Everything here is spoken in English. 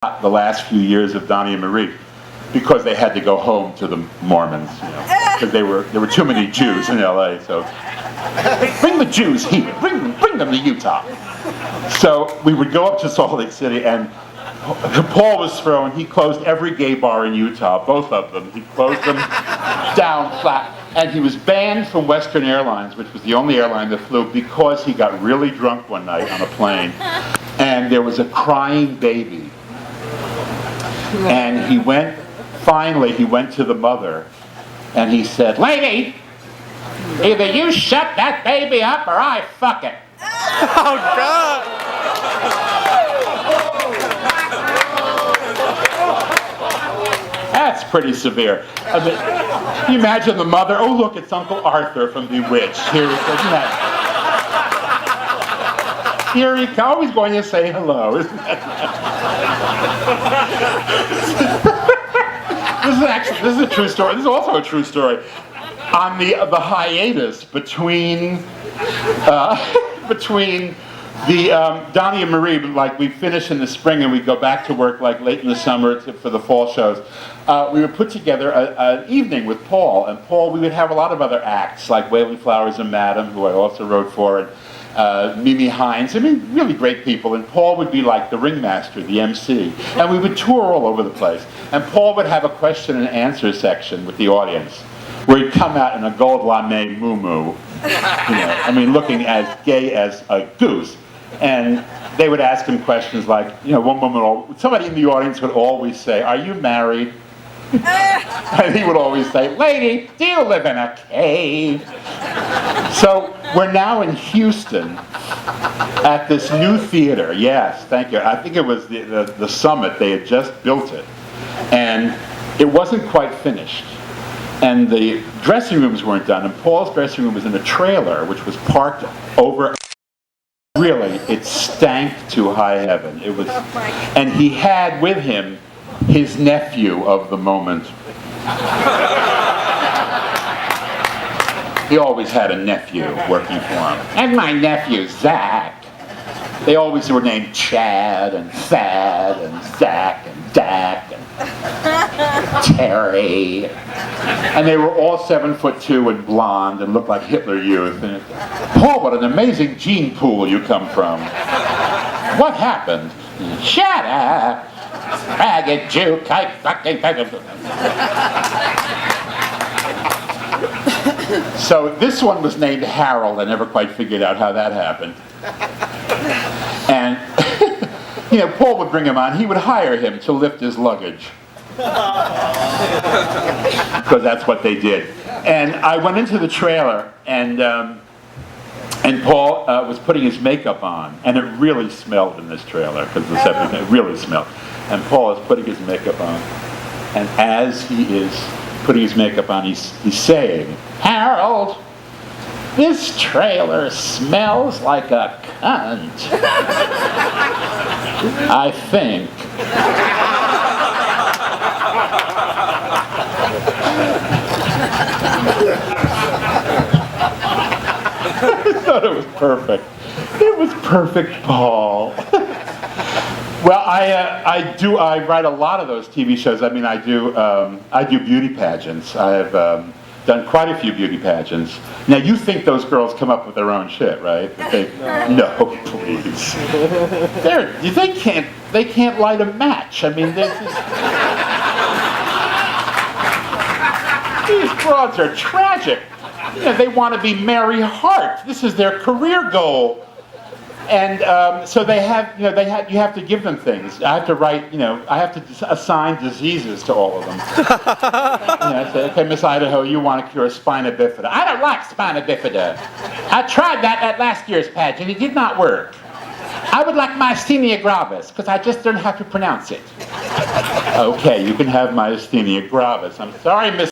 the last few years of Donnie and Marie because they had to go home to the Mormons, because there were too many Jews in LA. So bring the Jews here, bring them to Utah. So we would go up to Salt Lake City, and Paul was throwing. He closed every gay bar in Utah, both of them. He closed them down flat. And he was banned from Western Airlines, which was the only airline that flew, because he got really drunk one night on a plane, and there was a crying baby. And he went to the mother, and he said, "Lady, either you shut that baby up or I fuck it." Oh, God! That's pretty severe. I mean, can you imagine the mother? Oh, look, it's Uncle Arthur from Bewitched. Here he goes. Here he comes. Always going to say hello, isn't that? This is a true story. This is also a true story. On the hiatus between Donnie and Marie, like we finish in the spring and we go back to work like late in the summer for the fall shows, we would put together an evening with Paul. And Paul, we would have a lot of other acts like Wailing Flowers and Madam, who I also wrote for, and Mimi Hines. I mean, really great people. And Paul would be like the ringmaster, the MC. And we would tour all over the place. And Paul would have a question and answer section with the audience, where he'd come out in a gold lame muumuu, looking as gay as a goose. And they would ask him questions like, one woman, somebody in the audience would always say, "Are you married?" And he would always say, "Lady, do you live in a cave?" So we're now in Houston at this new theater. Yes, thank you. I think it was the Summit. They had just built it. And it wasn't quite finished. And the dressing rooms weren't done. And Paul's dressing room was in a trailer, which was parked over. Really, it stank to high heaven. It was, and he had with him his nephew of the moment. He always had a nephew working for him. And my nephew, Zach. They always were named Chad and Thad and Zach and Dak and Terry. And they were all 7'2" and blonde and looked like Hitler Youth. And Paul, what an amazing gene pool you come from. What happened? Shut up! Faggot Jew, kite fucking. So this one was named Harold. I never quite figured out how that happened. And Paul would bring him on. He would hire him to lift his luggage, because that's what they did. And I went into the trailer, and Paul was putting his makeup on, and it really smelled in this trailer because it really smelled. And Paul is putting his makeup on, and as he is putting his makeup on, he's saying, "Harold, this trailer smells like a cunt. I think." I thought it was perfect. It was perfect, Paul. Well, I write a lot of those TV shows. I mean, I do beauty pageants. I have done quite a few beauty pageants. Now, you think those girls come up with their own shit, right? No, please. They can't light a match. I mean, these broads are tragic. They want to be Mary Hart. This is their career goal. And so you have to give them things. I have to write, I have to assign diseases to all of them. I say, "Okay, Miss Idaho, you want to cure spina bifida." "I don't like spina bifida. I tried that at last year's pageant. It did not work. I would like myasthenia gravis, because I just don't know how to pronounce it." "Okay, you can have myasthenia gravis. I'm sorry, Miss